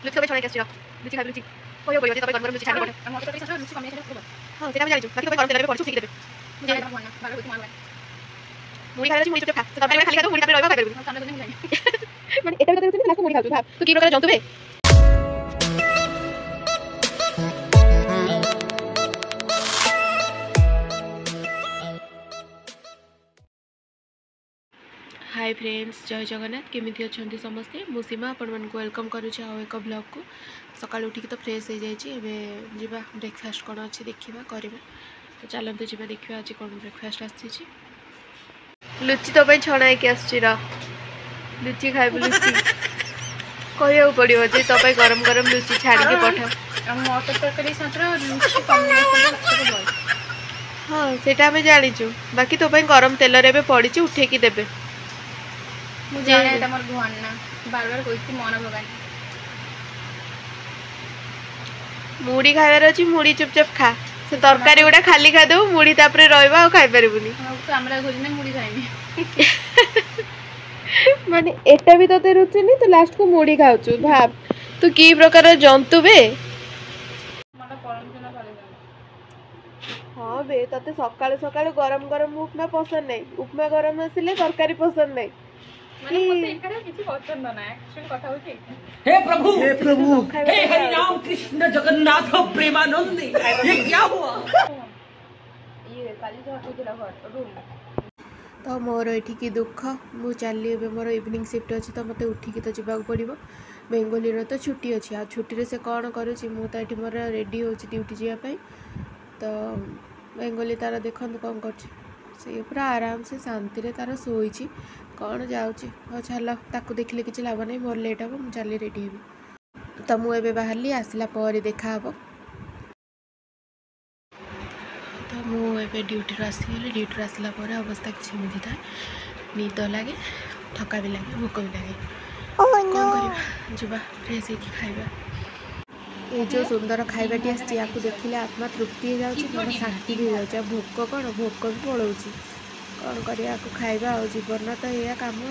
लुचि तो छोड़े कैसे लुचि खा लुचि कोई बोलियो जे तबे गरम लुचि छानी पड़े हम तो कैसे लुचि कम नहीं खाले हां सेटा हम जानिछु बाकी तबे गरम तेल में पड़छु ठीक देबे मुझे ना भगवान बागर होती मारवा मुड़ी खाले मुड़ी चुप खा तो तबे खाली खा दो मुड़ी तबे रहबा करबी सामने तो नहीं जानी माने एटा बता लास्ट मुड़ी खाउ भाब तू की प्रकार जंतु बे हाय फ्रेंड्स जय जगन्नाथ केमिति अच्छे समस्ते मु सीमा आपण को वेलकम करुच्छे आउ एक ब्लॉग को सकाल उठिक तो फ्रेश हो जाए ब्रेकफास्ट कौन अच्छे देखा करवा तो चलते जी देखा आज कौन ब्रेकफास्ट आसी लुचि तो छणा लुचि खाइबु लुचि कह पड़ो जे तो गरम गरम लुचि छाड़ी पठा मटर तरकारी लुचि कॉम्बिनेशन हाँ सेटा आम जाचु बाकी तो गरम तेल रे पड़ी उठेकी देबे मुझे मोर भुवन ना बार बार कोई मन भगानी मुड़ी खाइबार अच्छी मुड़ी चुपचाप खा से तरकारी गुड़ा खाली खा दो मुड़ी तापरे रहबा खाई परिबुनी हमरा खोजने मुड़ी खाइनी माने एटा भी तते रुचुनी तो लास्ट को मुड़ी खाउछु भाब तू की प्रकार जंतु बे मला परम दिन खाली हां बे तते सकाळ सकाळ गरम गरम उपमा पसंद नहीं उपमा गरम आसिले तरकारी पसंद नहीं माने मते एकरा किछि पसंद ना एक्चुअली कथा होची हे प्रभु हे हरि राम कृष्ण जगन्नाथ प्रेमानंद ये क्या हुआ ये काली जो होतिला घर रूम तो मोर एठी की दुख मु चली मोर इवनिंग शिफ्ट अच्छी तो मत उठिकी तो जावाक पड़ो बेंगोली तो छुट्टी अच्छी आ छुट्टी से कौन करुँची मुझे ये मोर रेडी हो ड्यूटी जावाई तो बेंगोली तार देखो कौन कर पूरा आराम से शांति रे तार शोची कौन जाऊँगी हाँ चल ताकू देखले किसी लाभ नहीं मोर लेट हम चली रेडी हेबी तो मुझे बाहरली आसला पर देखा तो मुझे ड्यूटी आसगली ड्यूटी आसला अवस्था किसी एमती था निद लगे थका भी लगे भोक भी लगे कौन करवा जीवा फ्रेश होकर खाइबा ये जो सुंदर खाइबाटी आसी या देखिले आत्मा तृप्ति हो जाए मन शांति भी हो जाए भोक कौन भोक भी पलाऊँ कौन कर खाइबा जीवन तो यह कम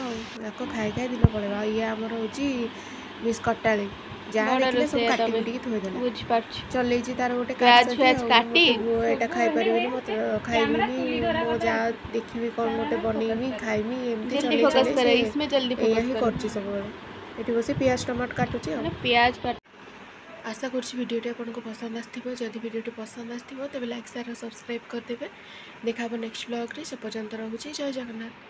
या खाई खाई दिन पड़ेगा ये आमर हूँ मिस कटाली जहाँ देखिले सब काटी कुटी थोदेला चल तार गोटे यहाँ खाई पारि मत खाइबी मो जा देखी कौन गोटे बनईमी खाइमी एमती ही कर सब ये बस पियाज टमाटर काटुची प्याज आशा करुँच भिडियोटी आपको पसंद आसो जदि भिडियोटी पसंद आसो तेज लाइक शेयर सब्सक्राइब करदे देखा नेक्स्ट ब्लॉग रे से पर्यंत रोचे जय जगन्नाथ।